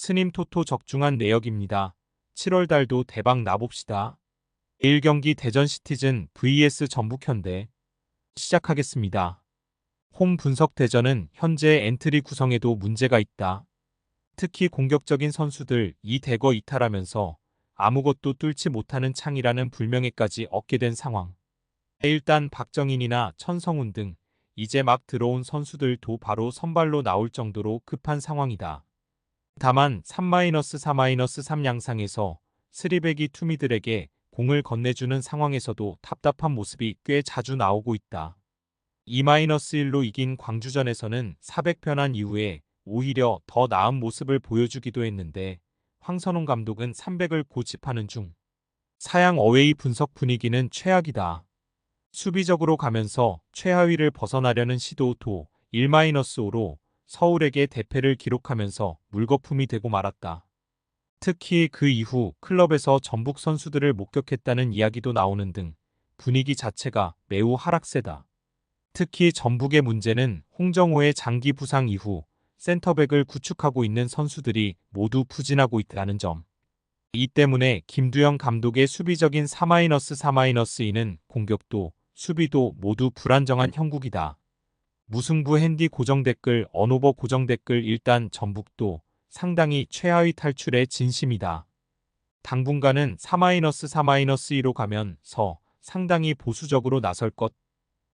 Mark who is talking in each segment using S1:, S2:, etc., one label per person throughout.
S1: 스님 토토 적중한 내역입니다. 7월 달도 대박 나봅시다. 내일 경기 대전 시티즌 vs 전북현대 시작하겠습니다. 홈 분석 대전은 현재 엔트리 구성에도 문제가 있다. 특히 공격적인 선수들 대거 이탈하면서 아무것도 뚫지 못하는 창이라는 불명예까지 얻게 된 상황. 일단 박정인이나 천성훈 등 이제 막 들어온 선수들도 바로 선발로 나올 정도로 급한 상황이다. 다만 3-4-3 양상에서 스리백이 투미들에게 공을 건네주는 상황에서도 답답한 모습이 꽤 자주 나오고 있다. 2-1로 이긴 광주전에서는 400변환 이후에 오히려 더 나은 모습을 보여주기도 했는데 황선홍 감독은 300을 고집하는 중 사양 어웨이 분석 분위기는 최악이다. 수비적으로 가면서 최하위를 벗어나려는 시도도 1-5로 서울에게 대패를 기록하면서 물거품이 되고 말았다. 특히 그 이후 클럽에서 전북 선수들을 목격했다는 이야기도 나오는 등 분위기 자체가 매우 하락세다. 특히 전북의 문제는 홍정호의 장기 부상 이후 센터백을 구축하고 있는 선수들이 모두 부진하고 있다는 점. 이 때문에 김두영 감독의 수비적인 4-4-2는 공격도 수비도 모두 불안정한 형국이다. 무승부 핸디 고정 댓글 언오버 고정 댓글 일단 전북도 상당히 최하위 탈출의 진심이다. 당분간은 4-4-2로 가면서 상당히 보수적으로 나설 것.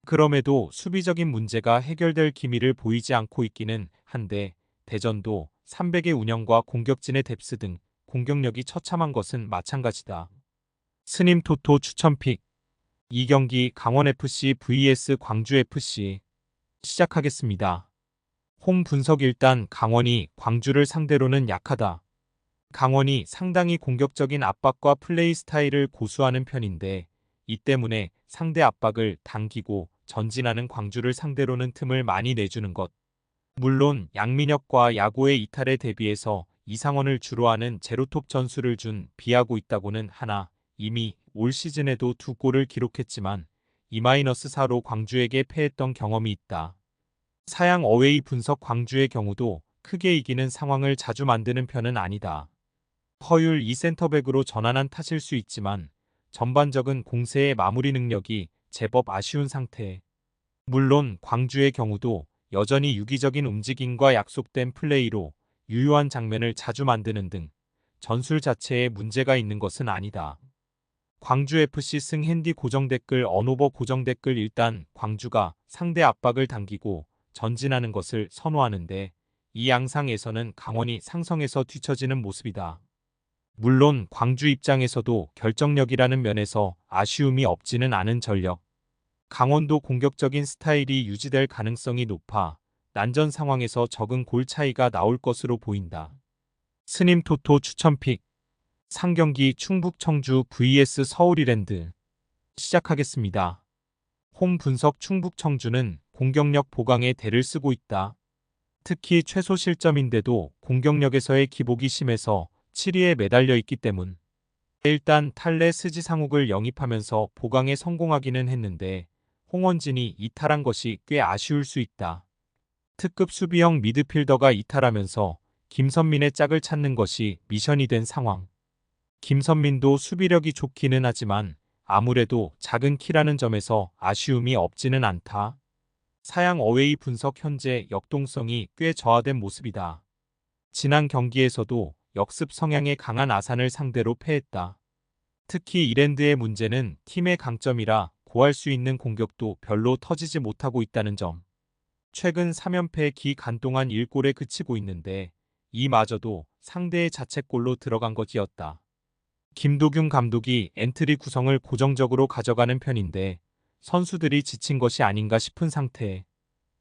S1: 그럼에도 수비적인 문제가 해결될 기미를 보이지 않고 있기는 한데 대전도 300의 운영과 공격진의 뎁스 등 공격력이 처참한 것은 마찬가지다. 스님 토토 추천픽 2경기 강원FC vs 광주FC 시작하겠습니다. 홈 분석 일단 강원이 광주를 상대로는 약하다. 강원이 상당히 공격적인 압박과 플레이 스타일을 고수하는 편인데 이 때문에 상대 압박을 당기고 전진하는 광주를 상대로는 틈을 많이 내주는 것. 물론 양민혁과 야구의 이탈에 대비해서 이상원을 주로 하는 제로톱 전술을 준 비하고 있다고는 하나 이미 올 시즌에도 2골을 기록했지만 2-4로 광주에게 패했던 경험이 있다. 사양 어웨이 분석 광주의 경우도 크게 이기는 상황을 자주 만드는 편은 아니다. 허율 2센터백으로 전환한 탓일 수 있지만 전반적인 공세의 마무리 능력이 제법 아쉬운 상태. 물론 광주의 경우도 여전히 유기적인 움직임과 약속된 플레이로 유효한 장면을 자주 만드는 등 전술 자체에 문제가 있는 것은 아니다. 광주FC 승 핸디 고정 댓글 언오버 고정 댓글 일단 광주가 상대 압박을 당기고 전진하는 것을 선호하는데 이 양상에서는 강원이 상성에서 뒤처지는 모습이다. 물론 광주 입장에서도 결정력이라는 면에서 아쉬움이 없지는 않은 전력. 강원도 공격적인 스타일이 유지될 가능성이 높아 난전 상황에서 적은 골 차이가 나올 것으로 보인다. 스님 토토 추천픽 상경기 충북 청주 vs 서울 이랜드 시작하겠습니다. 홈 분석 충북 청주는 공격력 보강에 대를 쓰고 있다. 특히 최소 실점인데도 공격력에서의 기복이 심해서 7위에 매달려 있기 때문. 일단 탈레 스지상욱을 영입하면서 보강에 성공하기는 했는데 홍원진이 이탈한 것이 꽤 아쉬울 수 있다. 특급 수비형 미드필더가 이탈하면서 김선민의 짝을 찾는 것이 미션이 된 상황. 김선민도 수비력이 좋기는 하지만 아무래도 작은 키라는 점에서 아쉬움이 없지는 않다. 사양 어웨이 분석 현재 역동성이 꽤 저하된 모습이다. 지난 경기에서도 역습 성향의 강한 아산을 상대로 패했다. 특히 이랜드의 문제는 팀의 강점이라 고할 수 있는 공격도 별로 터지지 못하고 있다는 점. 최근 3연패 기간 동안 1골에 그치고 있는데 이마저도 상대의 자책골로 들어간 것이었다. 김도균 감독이 엔트리 구성을 고정적으로 가져가는 편인데 선수들이 지친 것이 아닌가 싶은 상태.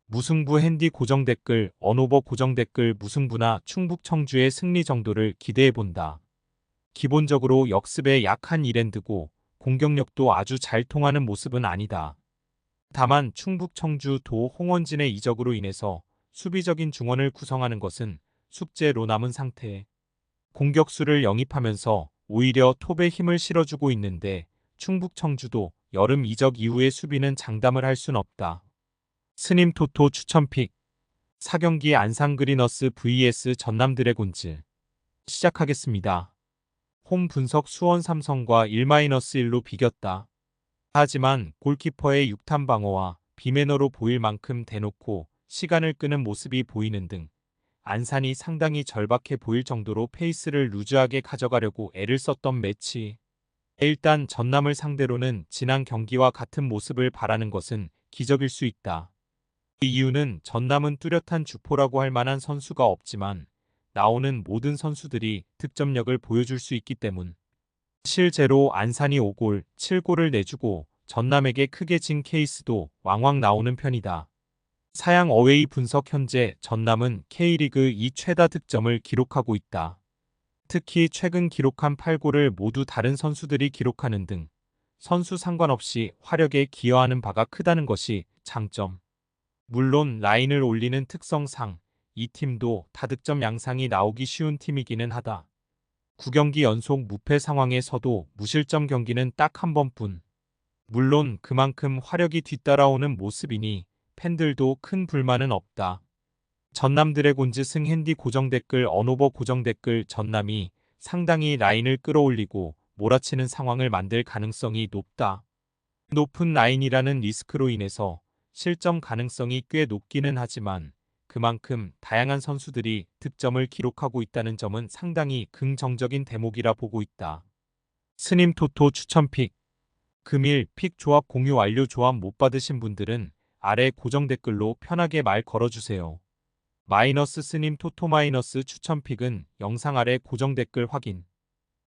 S1: 무승부 핸디 고정 댓글 언오버 고정 댓글 무승부나 충북 청주의 승리 정도를 기대해본다. 기본적으로 역습에 약한 이랜드고 공격력도 아주 잘 통하는 모습은 아니다. 다만 충북 청주도 홍원진의 이적으로 인해서 수비적인 중원을 구성하는 것은 숙제로 남은 상태. 공격수를 영입하면서 오히려 톱에 힘을 실어주고 있는데 충북 청주도 여름 이적 이후의 수비는 장담을 할 순 없다. 스님 토토 추천픽 4경기 안산 그리너스 vs 전남 드래곤즈 시작하겠습니다. 홈 분석 수원 삼성과 1-1로 비겼다. 하지만 골키퍼의 육탄 방어와 비매너로 보일 만큼 대놓고 시간을 끄는 모습이 보이는 등 안산이 상당히 절박해 보일 정도로 페이스를 루즈하게 가져가려고 애를 썼던 매치. 일단 전남을 상대로는 지난 경기와 같은 모습을 바라는 것은 기적일 수 있다. 그 이유는 전남은 뚜렷한 주포라고 할 만한 선수가 없지만 나오는 모든 선수들이 득점력을 보여줄 수 있기 때문. 실제로 안산이 5골, 7골을 내주고 전남에게 크게 진 케이스도 왕왕 나오는 편이다. 사양 어웨이 분석 현재 전남은 K리그 2 최다 득점을 기록하고 있다. 특히 최근 기록한 8골을 모두 다른 선수들이 기록하는 등 선수 상관없이 화력에 기여하는 바가 크다는 것이 장점. 물론 라인을 올리는 특성상 이 팀도 다득점 양상이 나오기 쉬운 팀이기는 하다. 9경기 연속 무패 상황에서도 무실점 경기는 딱 한 번뿐. 물론 그만큼 화력이 뒤따라오는 모습이니 팬들도 큰 불만은 없다. 전남 드래곤즈 승핸디 고정 댓글 언오버 고정 댓글 전남이 상당히 라인을 끌어올리고 몰아치는 상황을 만들 가능성이 높다. 높은 라인이라는 리스크로 인해서 실점 가능성이 꽤 높기는 하지만 그만큼 다양한 선수들이 득점을 기록하고 있다는 점은 상당히 긍정적인 대목이라 보고 있다. 스님 토토 추천픽. 금일 픽 조합 공유 완료. 조합 못 받으신 분들은 아래 고정 댓글로 편하게 말 걸어주세요. 마이너스 스님 토토 마이너스 추천픽은 영상 아래 고정 댓글 확인.